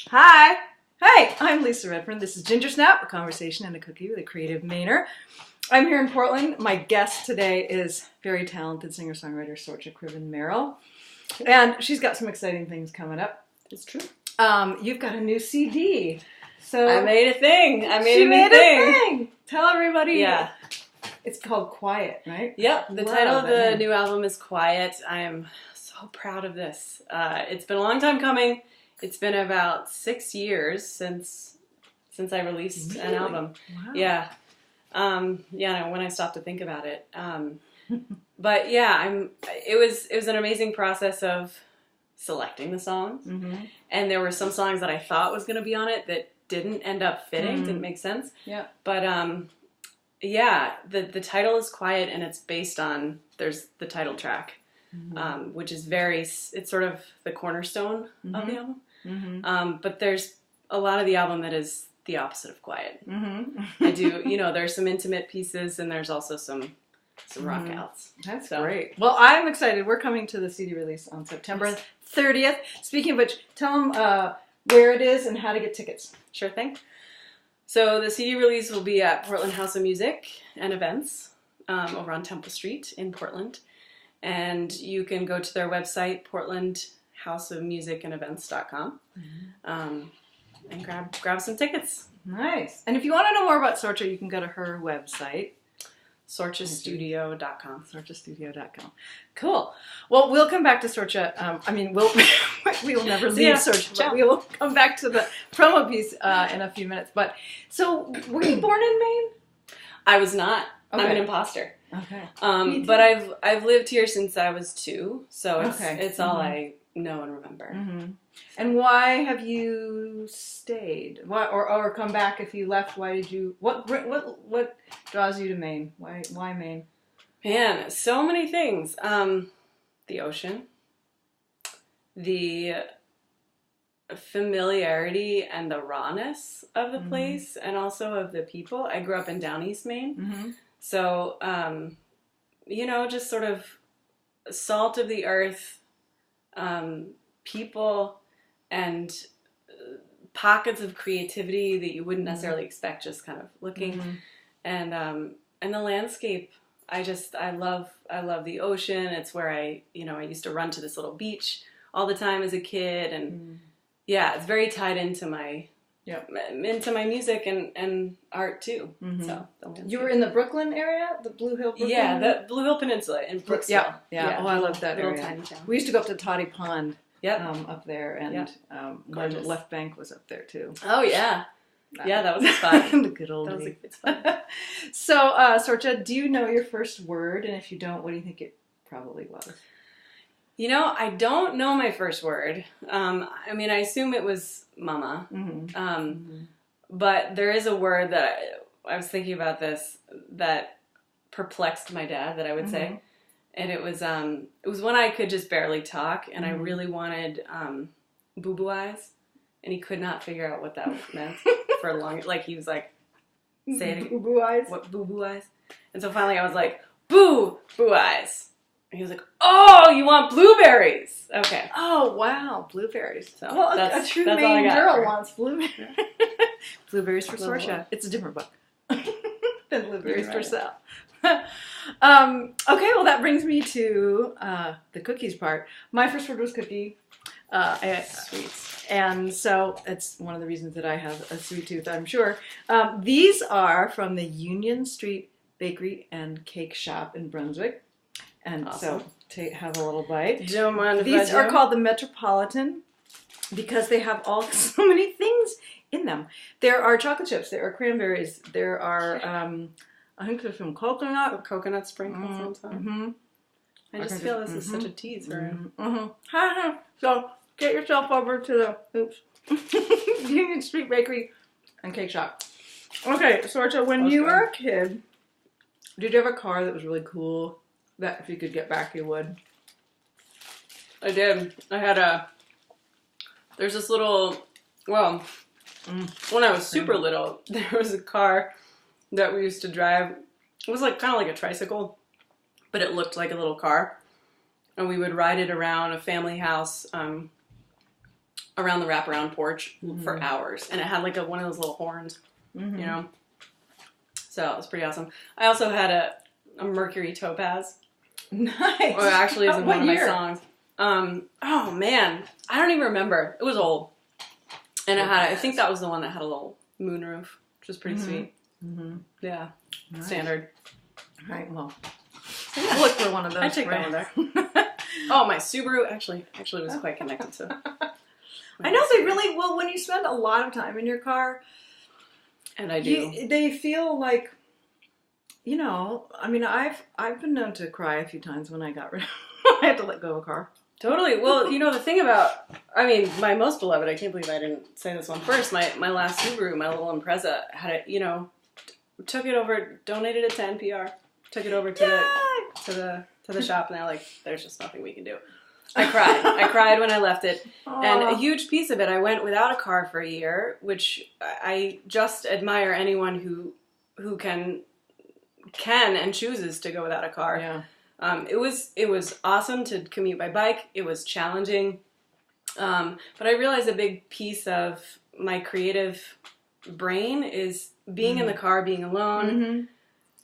Hi! Hey, I'm Lisa Redfern. This is Gingersnap, a conversation and a cookie with a creative Mainer. I'm here in Portland. My guest today is very talented singer-songwriter Sorcha Cribben-Merrill. And she's got some exciting things coming up. It's true. You've got a new CD. So I made a thing. I made she a new made thing. a thing. Tell everybody. Yeah. It's called Quiet, right? Yep. The Love title of the it. new album is Quiet. I am so proud of this. It's been a long time coming. It's been about 6 years since I released an album. Wow. Yeah. When I stopped to think about it. But yeah, it was an amazing process of selecting the songs. Mm-hmm. And there were some songs that I thought was going to be on it that didn't end up fitting, didn't make sense. Yeah. But yeah, the title is Quiet, and it's based on, there's the title track, which is it's sort of the cornerstone of the album. Mm-hmm. But there's a lot of the album that is the opposite of quiet. Mm-hmm. I do, there's some intimate pieces, and there's also some rock outs. That's great. Well, I'm excited. We're coming to the CD release on September 30th. Speaking of which, tell them where it is and how to get tickets. Sure thing. So the CD release will be at Portland House of Music and Events over on Temple Street in Portland. And you can go to their website, portlandhouseofmusicandevents.com, and grab some tickets. Nice. And if you want to know more about Sorcha, you can go to her website, sorchastudio.com. sorchastudio.com. Cool. Well, we'll come back to Sorcha. We'll never leave Sorcha, but we will come back to the promo piece in a few minutes. But so, were you born in Maine? I was not. Okay. I'm an imposter. Okay. But I've lived here since I was 2, so it's all I know and remember. Mm-hmm. And why have you stayed? Why or come back if you left? Why did you? What draws you to Maine? Why Maine? Man, so many things. The ocean, the familiarity and the rawness of the place, and also of the people. I grew up in Down East Maine, so just sort of salt of the earth, people, and pockets of creativity that you wouldn't necessarily expect just kind of looking, and the landscape. I love the ocean. It's where I used to run to this little beach all the time as a kid, and yeah, it's very tied into my music and art too. So you were in the Brooklyn area, the Blue Hill. Brooklyn yeah, area? The Blue Hill Peninsula in Brooksville. Yeah. Oh, I love that little area. tiny town. We used to go up to Toddy Pond. Yep. Up there, and Gorgeous. Left Bank was up there too. Oh yeah, that was fun. The good old days. It's fun. So, Sorcha, do you know your first word? And if you don't, what do you think it probably was? I don't know my first word. I assume it was mama. But there is a word that I was thinking about this that perplexed my dad that I would say. And it was when I could just barely talk, and I really wanted boo-boo eyes, and he could not figure out what that meant for a long. Like he was like, "Say it again." Boo-boo eyes. What boo-boo eyes? And so finally, I was like, "Boo eyes," and he was like, "Oh, you want blueberries?" Okay. Oh wow, blueberries. So well, a true Maine girl wants blueberries. Blueberries for Sorcha. It's a different book than Blueberries for Sal. Okay, well that brings me to the cookies part. My first word was cookie. Sweets. And so it's one of the reasons that I have a sweet tooth, I'm sure. These are from the Union Street Bakery and Cake Shop in Brunswick. And awesome. So have a little bite. Don't mind if These I are do. called the Metropolitan because they have so many things in them. There are chocolate chips, there are cranberries, there are I think there's some coconut. Coconut sprinkles on top. I just feel this is such a tease for him. So get yourself over to the Union Street Bakery and Cake Shop. Okay, Sorcha, when you were a kid, did you have a car that was really cool that if you could get back you would? I did. I had there's this little, when I was super little, there was a car that we used to drive. It was kind of like a tricycle, but it looked like a little car. And we would ride it around a family house around the wraparound porch for hours, and it had like one of those little horns, you know. So it was pretty awesome. I also had a Mercury Topaz. Nice. Well, it actually isn't one of my year? songs. Oh man, I don't even remember. It was old, and it had. I think that was the one that had a little moonroof, which was pretty sweet. Yeah, Nice. standard. All right. Well, we'll look for one of those. I take that one there. Oh, my Subaru actually was quite connected to. I know they really well when you spend a lot of time in your car, and I do. They feel like, you know. I mean, I've been known to cry a few times when I got rid of. I had to let go of a car. Totally. Well, you know the thing about, I mean, my most beloved. I can't believe I didn't say this one first. My last Subaru, my little Impreza, had it. You know, took it over, donated it to NPR, took it over to the shop, and they're like, "There's just nothing we can do." I cried. I cried when I left it. Aww. And a huge piece of it, I went without a car for a year, which I just admire anyone who can and chooses to go without a car. Yeah. It was awesome to commute by bike. It was challenging. But I realized a big piece of my creative brain is being in the car, being alone,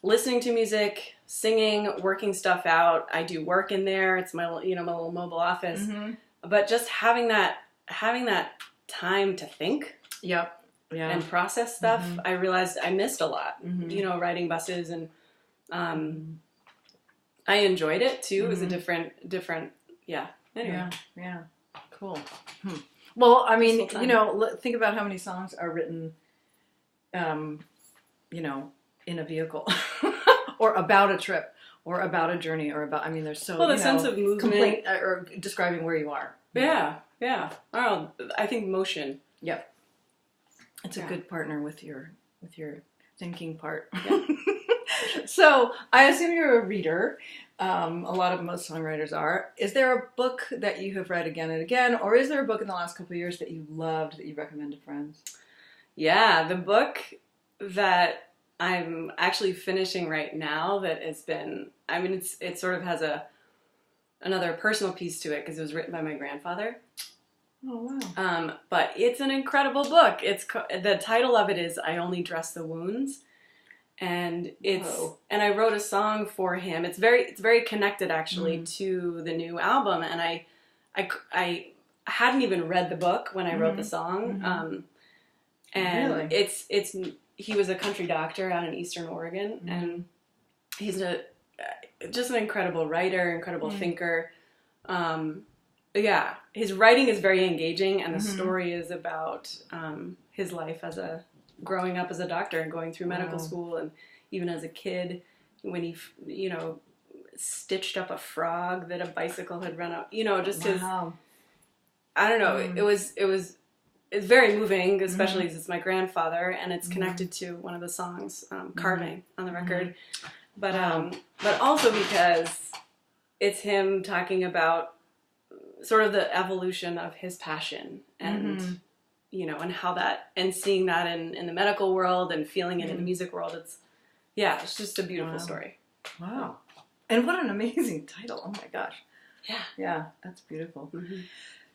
listening to music, singing, working stuff out. I do work in there. It's my little mobile office. But just having that time to think. Yep. Yeah. And process stuff, I realized I missed a lot. You know, riding buses, and I enjoyed it too. It was a different. Yeah. Anyway. Yeah. Cool. Well, I mean, you know, think about how many songs are written, you know, in a vehicle, or about a trip, or about a journey, or about. I mean, there's so the sense of movement, or describing where you are. Yeah. Oh, I think motion. Yep. It's a good partner with your thinking part. Yeah. So I assume you're a reader. Most songwriters are. Is there a book that you have read again and again, or is there a book in the last couple of years that you loved that you recommend to friends? Yeah, the book that I'm actually finishing right now that has been. I mean, it sort of has another personal piece to it because it was written by my grandfather. Oh wow! But it's an incredible book. The title of it is "I Only Dress the Wounds." And and I wrote a song for him. It's very connected actually to the new album. And I hadn't even read the book when I wrote the song. And really? He was a country doctor out in Eastern Oregon, and he's just an incredible writer, incredible thinker. Yeah, his writing is very engaging, and the story is about his life growing up as a doctor and going through medical school, and even as a kid when he, you know, stitched up a frog that a bicycle had run out. You know, just his. I don't know. It's very moving, especially as it's my grandfather, and it's connected to one of the songs, "Carving" on the record. But also because it's him talking about sort of the evolution of his passion and. You know, and how that, and seeing that in the medical world and feeling it in the music world, it's just a beautiful story. Wow. And what an amazing title. Oh my gosh. Yeah. Yeah, that's beautiful.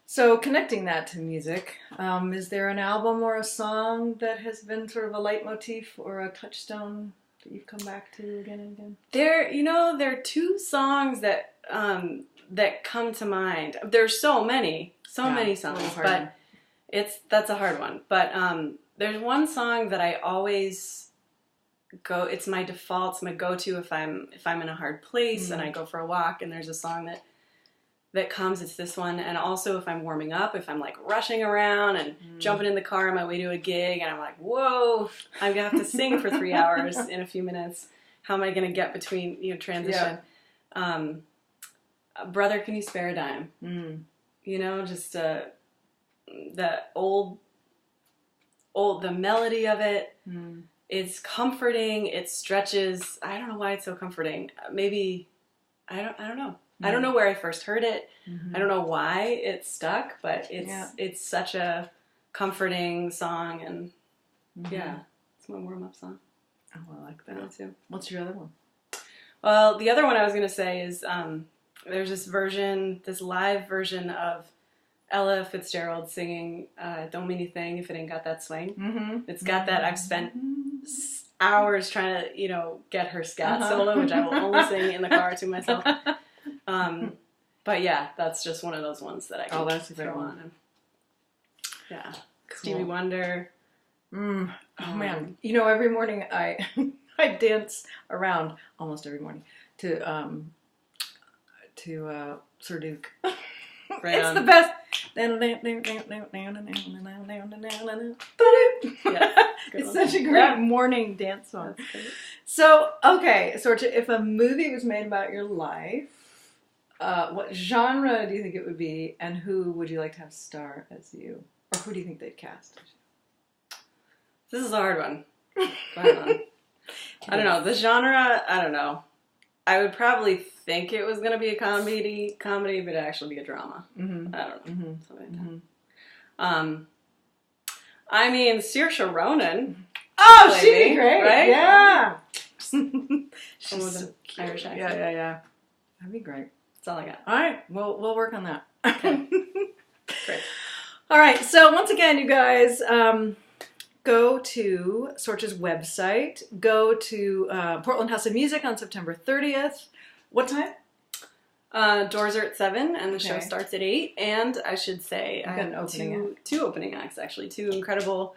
So connecting that to music, is there an album or a song that has been sort of a leitmotif or a touchstone that you've come back to again and again? There are two songs that come to mind. There's so many songs, but that's a hard one. But there's one song that I always go. It's my default. It's my go-to if I'm in a hard place and I go for a walk and there's a song that comes. It's this one. And also if I'm warming up, if I'm like rushing around and jumping in the car on my way to a gig, and I'm like, whoa, I'm gonna have to sing for 3 hours in a few minutes. How am I gonna get between transition? Yeah. Brother, Can You Spare a Dime? You know, just. The the melody of it is comforting. It stretches. I don't know why it's so comforting. Maybe I don't know. I don't know where I first heard it. I don't know why it stuck, but it's such a comforting song, and it's my warm up song. Oh, I like that too. What's your other one? Well, the other one I was gonna say is there's this live version of Ella Fitzgerald singing "Don't Mean a Thing If It Ain't Got That Swing." Mm-hmm. It's got that. I've spent hours trying to, get her scat solo, which I will only sing in the car to myself. But yeah, that's just one of those ones that I can throw on. And, yeah, cool. Stevie Wonder. Oh man, every morning I dance around almost every morning to Sir Duke. It's the best. It's such a great morning dance song. So, okay, Sorcha, if a movie was made about your life, what genre do you think it would be, and who would you like to have star as you? Or who do you think they'd cast? This is a hard one. I don't know. The genre, I don't know. I would probably think it was going to be a comedy, but it'd actually be a drama. Mm-hmm. I don't know. Mm-hmm. Something like that. I mean, Saoirse Ronan. Oh, she'd be great. Right? Yeah. She's so cute. Irish accent. Yeah. That'd be great. That's all I got. All right. We'll work on that. Okay. Great. All right. So once again, you guys, go to Sorcha's website. Go to Portland House of Music on September 30th. What time? Doors are at 7, and the show starts at 8. And I should say, I have two opening acts, actually. Two incredible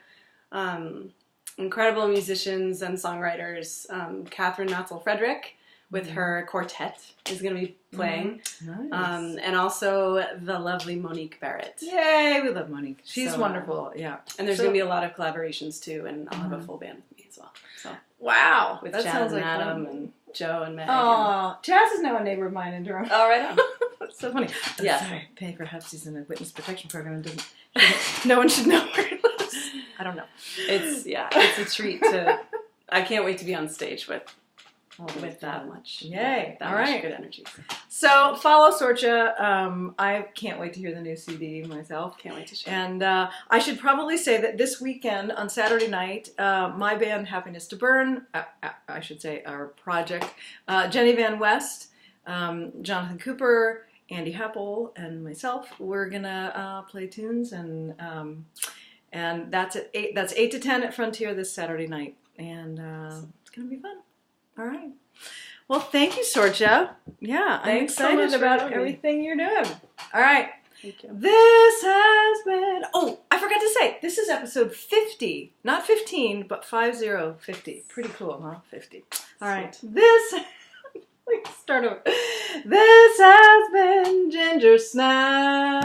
musicians and songwriters. Catherine Natzel-Frederick with her quartet is going to be playing. Nice. And also the lovely Monique Barrett. Yay, we love Monique. She's wonderful, yeah. And there's going to be a lot of collaborations too, and I'll have a full band with me as well. So wow, with that Chaz sounds and like Adam fun. and Joe and Meg. Oh, Chaz is now a neighbor of mine in Durham. Oh, right on. That's so funny. Yeah. Sorry, perhaps he's in a witness protection program and no one should know where he lives. I don't know. It's a treat to. I can't wait to be on stage with that much. Yay! That all much right. Good energy. So follow Sorcha. I can't wait to hear the new CD myself. Can't wait to share. And I should probably say that this weekend on Saturday night, my band Happiness to Burn, I should say our project, Jenny Van West, Jonathan Cooper, Andy Heppel, and myself, we're gonna play tunes, and that's at 8. That's 8 to 10 at Frontier this Saturday night, and it's gonna be fun. All right. Well, thank you, Sorcha. Yeah, I'm excited about everything you're doing. All right. Thank you. This has been... Oh, I forgot to say, this is episode 50. Not 15, but 50. Pretty cool, huh? 50. All right. This... Let's start over. This has been Gingersnap.